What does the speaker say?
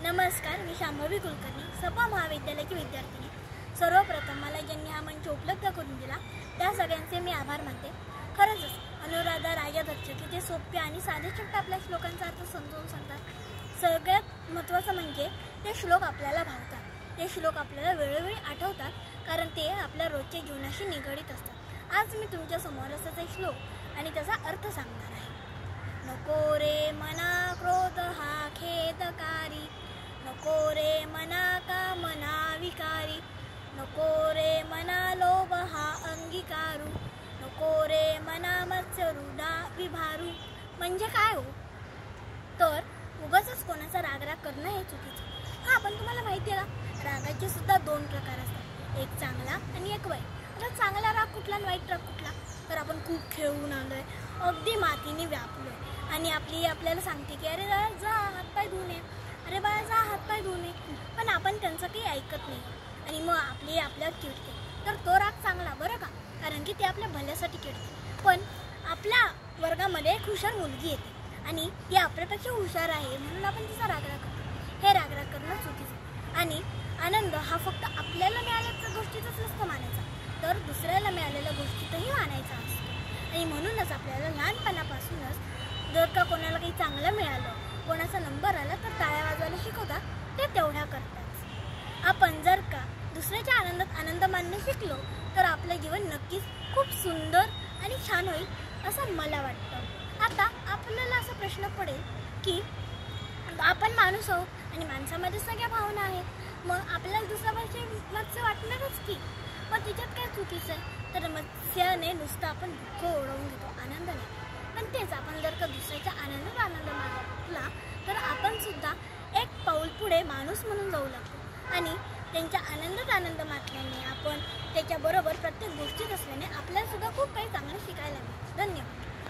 नमस्कार, मी शांभवी कुलकर्णी, सपा महाविद्यालयाची विद्यार्थिनी। सर्वप्रथम मला ज्यांनी हा मंच उपलब्ध करून दिला त्या सगळ्यांचे मी आभार मानते। खरंच अनुराधा राजाधरचे जे सोपे आणि साधे शब्द आपल्या श्लोकांचा अर्थ समजावून सांगतात। सगळ्यात महत्त्वाचं म्हणजे ते श्लोक आपल्याला भावतात, ते श्लोक आपल्याला वेळोवेळी आठवतात, कारण ते आपल्या रोजच्या जीवनाशी निगडित असतात। आज मी तुमच्या समोर असाच एक श्लोक आणि त्याचा अर्थ सांगणार आहे। नको रे मना क्रोध हा खेदकारी, नको रे मना कामना विकारी, नको रे मना लोभ हा अंगीकारू, नको रे मना मत्सरुडा विभारू। म्हणजे काय हो, तर उगाचच कोणाचा रागराग करणं हे चुकीचं। हा, पण तुम्हाला माहिती आहे का, रागाचे सुद्धा दोन प्रकार असतात, एक चांगला आणि एक वाईट। आता चांगला राग कुठला आणि वाईट राग कुठला? तर आपण खूप खेळून आलोय, अगदी मातीने व्यापलोय आणि आपल्याला सांगते की अरे जा हातपाय धुवून ये, अरे बाळा जा हातपाय धुवून ये, पण आपण त्यांचं काही ऐकत नाही आणि मग आपल्यावर चिडते। तर तो राग चांगला बरं का, कारण की ते आपल्या भल्यासाठी चिडते। पण आपल्या वर्गामध्ये एक हुशार मुलगी येते आणि ती आपल्यापेक्षा हुशार आहे म्हणून आपण तिचा रागराग करतो। हे रागराग करणं चुकीचं। आणि आनंद हा फक्त आपल्याला मिळालेल्या गोष्टीतच नसतो मानायचा, तर दुसऱ्याला मिळालेल्या गोष्टीतही मानायचा असतो। आणि म्हणूनच आपल्याला लहानपणापासूनच जर का कोणाला काही चांगलं मिळालं, कोणाचा नंबर आला, तर टाळ्या वाजवायला शिकवतात, ते तेवढ्या करतात। आपण जर का दुसऱ्याच्या आनंदात आनंद मानणं शिकलो तर आपलं जीवन नक्कीच खूप सुंदर आणि छान होईल असं मला वाटतं। आता आपल्याला असा प्रश्न पडेल की आपण माणूस आहोत आणि माणसामध्ये सगळ्या भावना आहेत, मग आपल्याला दुसऱ्या मत्स्य वाटणारच की, मग तिच्यात काय चुकीचं आहे? तर मत्स्याने नुसतं आपण दुःख ओढवून घेतो, आनंद नाही। पण तेच आपण जर का दुसऱ्याच्या आनंदात आनंद मानला तर आपण सुद्धा एक पाऊल पुढे माणूस म्हणून जाऊ लागतो आणि त्यांच्या आनंदात आनंद मानल्याने, आपण त्याच्याबरोबर प्रत्येक गोष्टीत असल्याने आपल्याला सुद्धा खूप काही चांगलं शिकायला मिळतं। धन्यवाद।